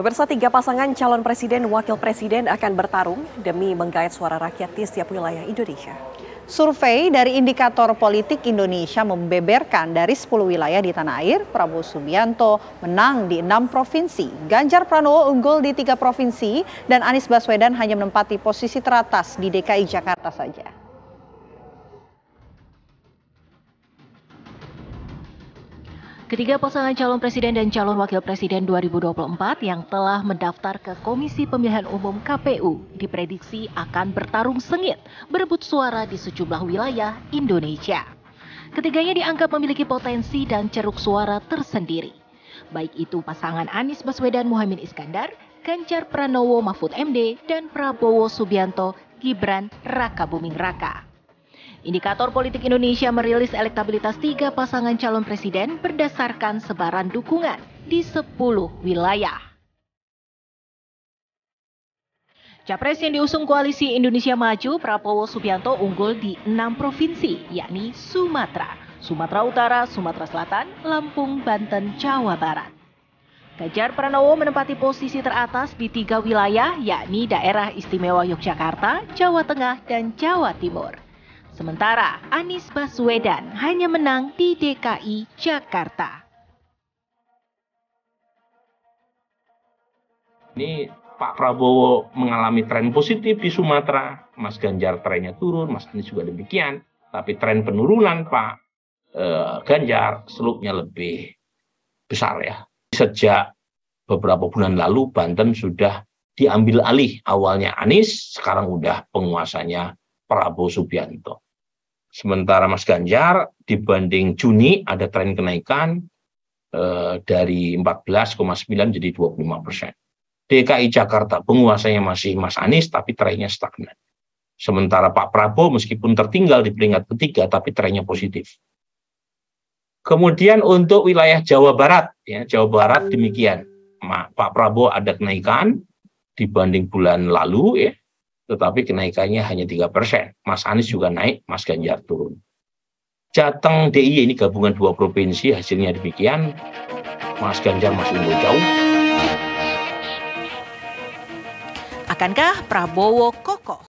Pemirsa, 3 pasangan calon presiden wakil presiden akan bertarung demi menggait suara rakyat di setiap wilayah Indonesia. Survei dari Indikator Politik Indonesia membeberkan dari 10 wilayah di tanah air, Prabowo Subianto menang di 6 provinsi. Ganjar Pranowo unggul di 3 provinsi dan Anies Baswedan hanya menempati posisi teratas di DKI Jakarta saja. Ketiga pasangan calon presiden dan calon wakil presiden 2024 yang telah mendaftar ke Komisi Pemilihan Umum KPU diprediksi akan bertarung sengit berebut suara di sejumlah wilayah Indonesia. Ketiganya dianggap memiliki potensi dan ceruk suara tersendiri. Baik itu pasangan Anies Baswedan Muhaimin Iskandar, Ganjar Pranowo Mahfud MD, dan Prabowo Subianto Gibran Rakabuming Raka. Indikator Politik Indonesia merilis elektabilitas 3 pasangan calon presiden berdasarkan sebaran dukungan di 10 wilayah. Capres yang diusung Koalisi Indonesia Maju, Prabowo Subianto unggul di 6 provinsi, yakni Sumatera, Sumatera Utara, Sumatera Selatan, Lampung, Banten, Jawa Barat. Ganjar Pranowo menempati posisi teratas di 3 wilayah, yakni Daerah Istimewa Yogyakarta, Jawa Tengah, dan Jawa Timur. Sementara Anies Baswedan hanya menang di DKI Jakarta. Ini Pak Prabowo mengalami tren positif di Sumatera, Mas Ganjar trennya turun, Mas Anies juga demikian. Tapi tren penurunan Pak Ganjar selupnya lebih besar ya. Sejak beberapa bulan lalu Banten sudah diambil alih, awalnya Anies, sekarang udah penguasanya Prabowo Subianto. Sementara Mas Ganjar dibanding Juni ada tren kenaikan dari 14,9 jadi 25%. DKI Jakarta penguasanya masih Mas Anies tapi trennya stagnan. Sementara Pak Prabowo meskipun tertinggal di peringkat ketiga tapi trennya positif. Kemudian untuk wilayah Jawa Barat, ya Jawa Barat demikian. Pak Prabowo ada kenaikan dibanding bulan lalu ya. Tetapi kenaikannya hanya 3%. Mas Anies juga naik, Mas Ganjar turun. Jateng DIY ini gabungan 2 provinsi, hasilnya demikian. Mas Ganjar masih unggul jauh. Akankah Prabowo kokoh?